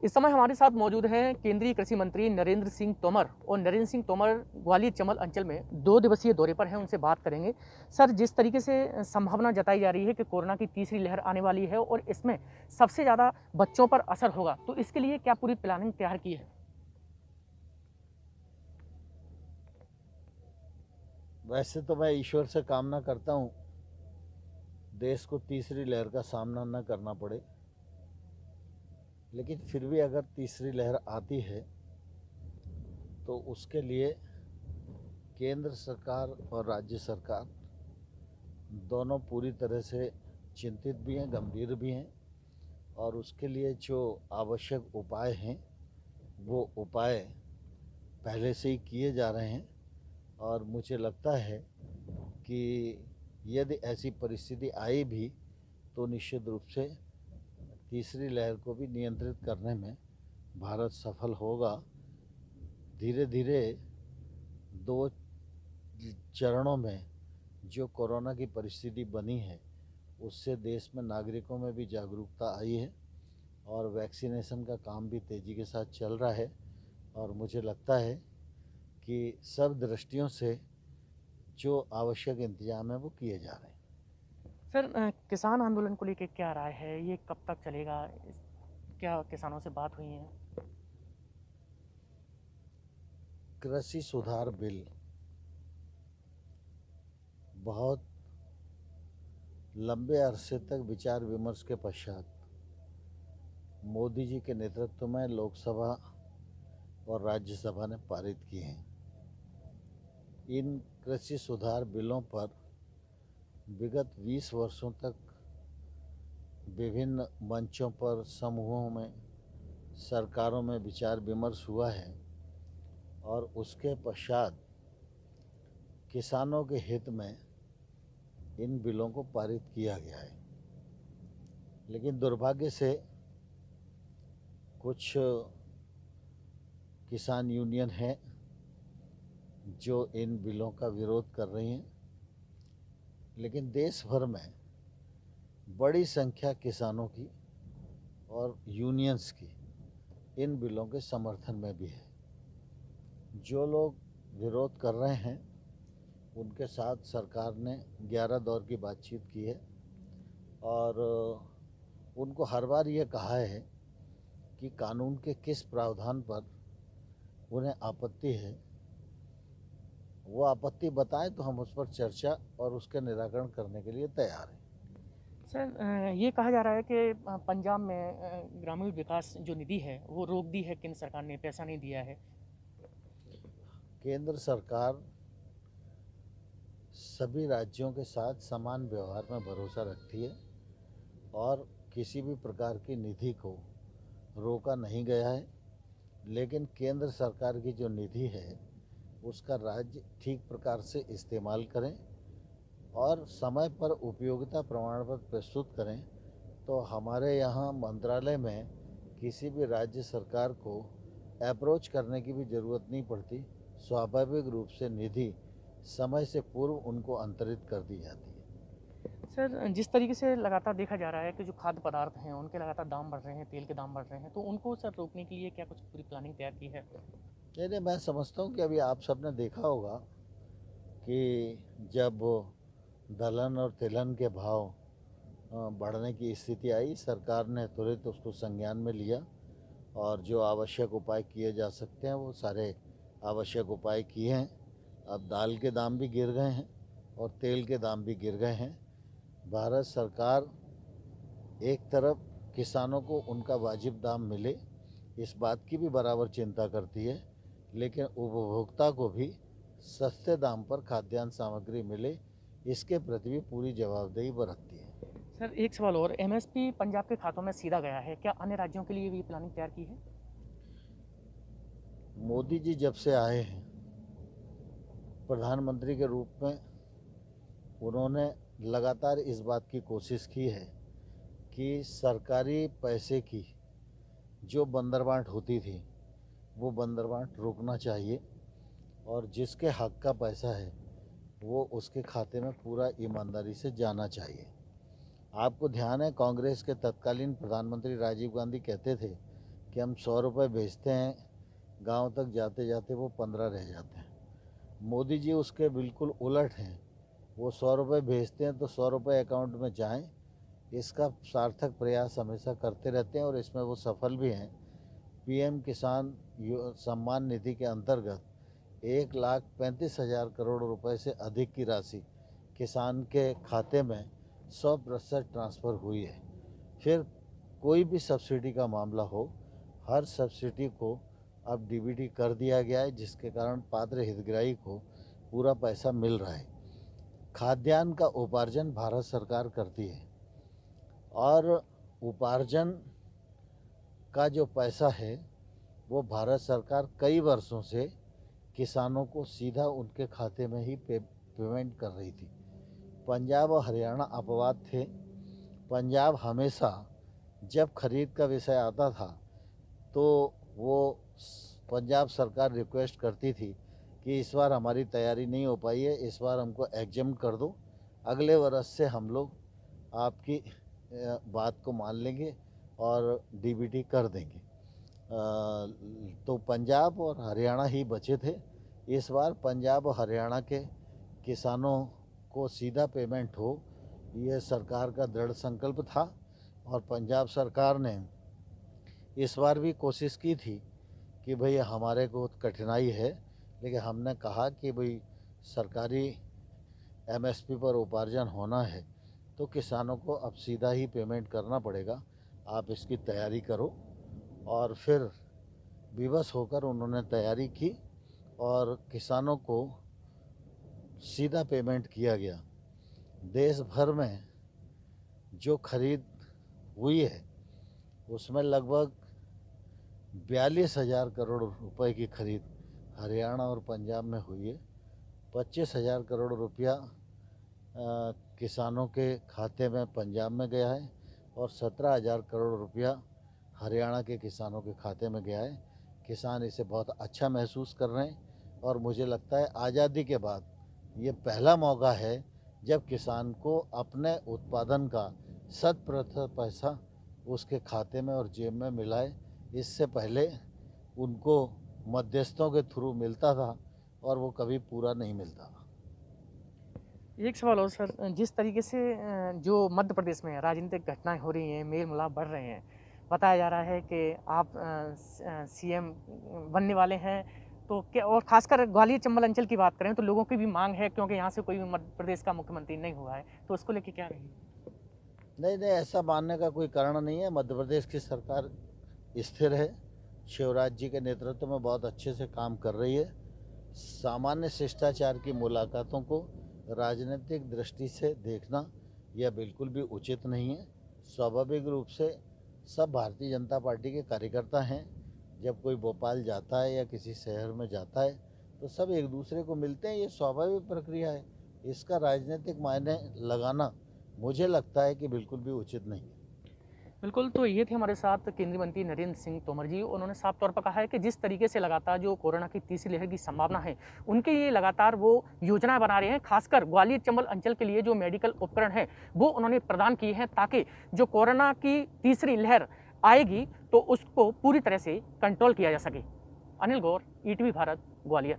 इस समय हमारे साथ मौजूद हैं केंद्रीय कृषि मंत्री नरेंद्र सिंह तोमर। और नरेंद्र सिंह तोमर ग्वालियर चंबल अंचल में 2 दिवसीय दौरे पर हैं, उनसे बात करेंगे। सर, जिस तरीके से संभावना जताई जा रही है कि कोरोना की तीसरी लहर आने वाली है और इसमें सबसे ज़्यादा बच्चों पर असर होगा, तो इसके लिए क्या पूरी प्लानिंग तैयार की है? वैसे तो मैं ईश्वर से कामना करता हूँ देश को तीसरी लहर का सामना न करना पड़े, लेकिन फिर भी अगर तीसरी लहर आती है तो उसके लिए केंद्र सरकार और राज्य सरकार दोनों पूरी तरह से चिंतित भी हैं, गंभीर भी हैं, और उसके लिए जो आवश्यक उपाय हैं वो उपाय पहले से ही किए जा रहे हैं। और मुझे लगता है कि यदि ऐसी परिस्थिति आई भी तो निश्चित रूप से तीसरी लहर को भी नियंत्रित करने में भारत सफल होगा। धीरे धीरे 2 चरणों में जो कोरोना की परिस्थिति बनी है उससे देश में नागरिकों में भी जागरूकता आई है और वैक्सीनेशन का काम भी तेज़ी के साथ चल रहा है। और मुझे लगता है कि सब दृष्टियों से जो आवश्यक इंतजाम है वो किए जा रहे हैं। सर, किसान आंदोलन को लेकर क्या राय है? ये कब तक चलेगा? क्या किसानों से बात हुई है? कृषि सुधार बिल बहुत लंबे अरसे तक विचार विमर्श के पश्चात मोदी जी के नेतृत्व में लोकसभा और राज्यसभा ने पारित किए हैं। इन कृषि सुधार बिलों पर विगत 20 वर्षों तक विभिन्न मंचों पर, समूहों में, सरकारों में विचार विमर्श हुआ है और उसके पश्चात किसानों के हित में इन बिलों को पारित किया गया है। लेकिन दुर्भाग्य से कुछ किसान यूनियन हैं जो इन बिलों का विरोध कर रही हैं, लेकिन देश भर में बड़ी संख्या किसानों की और यूनियंस की इन बिलों के समर्थन में भी है। जो लोग विरोध कर रहे हैं उनके साथ सरकार ने 11 दौर की बातचीत की है और उनको हर बार ये कहा है कि कानून के किस प्रावधान पर उन्हें आपत्ति है, वो आपत्ति बताएं तो हम उस पर चर्चा और उसके निराकरण करने के लिए तैयार हैं। सर, ये कहा जा रहा है कि पंजाब में ग्रामीण विकास जो निधि है वो रोक दी है, केंद्र सरकार ने पैसा नहीं दिया है। केंद्र सरकार सभी राज्यों के साथ समान व्यवहार में भरोसा रखती है और किसी भी प्रकार की निधि को रोका नहीं गया है। लेकिन केंद्र सरकार की जो निधि है उसका राज्य ठीक प्रकार से इस्तेमाल करें और समय पर उपयोगिता प्रमाण पत्र प्रस्तुत करें तो हमारे यहाँ मंत्रालय में किसी भी राज्य सरकार को अप्रोच करने की भी ज़रूरत नहीं पड़ती। स्वाभाविक रूप से निधि समय से पूर्व उनको अंतरित कर दी जाती है। सर, जिस तरीके से लगातार देखा जा रहा है कि जो खाद्य पदार्थ हैं उनके लगातार दाम बढ़ रहे हैं, तेल के दाम बढ़ रहे हैं, तो उनको सर रोकने के लिए क्या कुछ पूरी प्लानिंग तैयार की है? नहीं, मैं समझता हूँ कि अभी आप सबने देखा होगा कि जब दलहन और तिलहन के भाव बढ़ने की स्थिति आई, सरकार ने तुरंत उसको संज्ञान में लिया और जो आवश्यक उपाय किए जा सकते हैं वो सारे आवश्यक उपाय किए हैं। अब दाल के दाम भी गिर गए हैं और तेल के दाम भी गिर गए हैं। भारत सरकार एक तरफ किसानों को उनका वाजिब दाम मिले इस बात की भी बराबर चिंता करती है, लेकिन उपभोक्ता को भी सस्ते दाम पर खाद्यान्न सामग्री मिले इसके प्रति भी पूरी जवाबदेही बरतती है। सर, एक सवाल और, एमएसपी पंजाब के खातों में सीधा गया है, क्या अन्य राज्यों के लिए भी प्लानिंग तैयार की है? मोदी जी जब से आए हैं प्रधानमंत्री के रूप में, उन्होंने लगातार इस बात की कोशिश की है कि सरकारी पैसे की जो बंदरबांट होती थी वो बंदरबांट रुकना चाहिए और जिसके हक का पैसा है वो उसके खाते में पूरा ईमानदारी से जाना चाहिए। आपको ध्यान है कांग्रेस के तत्कालीन प्रधानमंत्री राजीव गांधी कहते थे कि हम 100 रुपये भेजते हैं, गांव तक जाते जाते वो 15 रह जाते हैं। मोदी जी उसके बिल्कुल उलट हैं। वो 100 रुपये भेजते हैं तो 100 रुपये अकाउंट में जाएं, इसका सार्थक प्रयास हमेशा करते रहते हैं और इसमें वो सफल भी हैं। पीएम किसान सम्मान निधि के अंतर्गत 1,35,000 करोड़ रुपए से अधिक की राशि किसान के खाते में 100% ट्रांसफ़र हुई है। फिर कोई भी सब्सिडी का मामला हो, हर सब्सिडी को अब डीबीटी कर दिया गया है, जिसके कारण पात्र हितग्राही को पूरा पैसा मिल रहा है। खाद्यान्न का उपार्जन भारत सरकार करती है और उपार्जन का जो पैसा है वो भारत सरकार कई वर्षों से किसानों को सीधा उनके खाते में ही पेमेंट कर रही थी। पंजाब और हरियाणा अपवाद थे। पंजाब हमेशा जब खरीद का विषय आता था तो वो पंजाब सरकार रिक्वेस्ट करती थी कि इस बार हमारी तैयारी नहीं हो पाई है, इस बार हमको एग्जाम कर दो, अगले वर्ष से हम लोग आपकी बात को मान लेंगे और डीबीटी कर देंगे। तो पंजाब और हरियाणा ही बचे थे। इस बार पंजाब और हरियाणा के किसानों को सीधा पेमेंट हो, यह सरकार का दृढ़ संकल्प था और पंजाब सरकार ने इस बार भी कोशिश की थी कि भाई हमारे को कठिनाई है, लेकिन हमने कहा कि भाई सरकारी एमएसपी पर उपार्जन होना है तो किसानों को अब सीधा ही पेमेंट करना पड़ेगा, आप इसकी तैयारी करो। और फिर विवश होकर उन्होंने तैयारी की और किसानों को सीधा पेमेंट किया गया। देश भर में जो खरीद हुई है उसमें लगभग 42,000 करोड़ रुपए की खरीद हरियाणा और पंजाब में हुई है। 25,000 करोड़ रुपया किसानों के खाते में पंजाब में गया है और 17,000 करोड़ रुपया हरियाणा के किसानों के खाते में गया है। किसान इसे बहुत अच्छा महसूस कर रहे हैं और मुझे लगता है आज़ादी के बाद ये पहला मौका है जब किसान को अपने उत्पादन का 100% पैसा उसके खाते में और जेब में मिला है। इससे पहले उनको मध्यस्थों के थ्रू मिलता था और वो कभी पूरा नहीं मिलता था। एक सवाल और सर, जिस तरीके से जो मध्य प्रदेश में राजनीतिक घटनाएं हो रही हैं, मेल मिलाप बढ़ रहे हैं, बताया जा रहा है कि आप सीएम बनने वाले हैं, तो क्या, और खासकर ग्वालियर चंबल अंचल की बात करें तो लोगों की भी मांग है, क्योंकि यहाँ से कोई भी मध्य प्रदेश का मुख्यमंत्री नहीं हुआ है, तो उसको लेके क्या रहेगी? नहीं, ऐसा मानने का कोई कारण नहीं है। मध्य प्रदेश की सरकार स्थिर है, शिवराज जी के नेतृत्व में बहुत अच्छे से काम कर रही है। सामान्य शिष्टाचार की मुलाकातों को राजनीतिक दृष्टि से देखना यह बिल्कुल भी उचित नहीं है। स्वाभाविक रूप से सब भारतीय जनता पार्टी के कार्यकर्ता हैं। जब कोई भोपाल जाता है या किसी शहर में जाता है तो सब एक दूसरे को मिलते हैं, ये स्वाभाविक प्रक्रिया है। इसका राजनीतिक मायने लगाना मुझे लगता है कि बिल्कुल भी उचित नहीं है। बिल्कुल, तो ये थे हमारे साथ केंद्रीय मंत्री नरेंद्र सिंह तोमर जी। उन्होंने साफ तौर पर कहा है कि जिस तरीके से लगातार जो कोरोना की तीसरी लहर की संभावना है, उनके लिए लगातार वो योजनाएं बना रहे हैं। खासकर ग्वालियर चंबल अंचल के लिए जो मेडिकल उपकरण है वो उन्होंने प्रदान किए हैं, ताकि जो कोरोना की तीसरी लहर आएगी तो उसको पूरी तरह से कंट्रोल किया जा सके। अनिल गौर, ईटीवी भारत, ग्वालियर।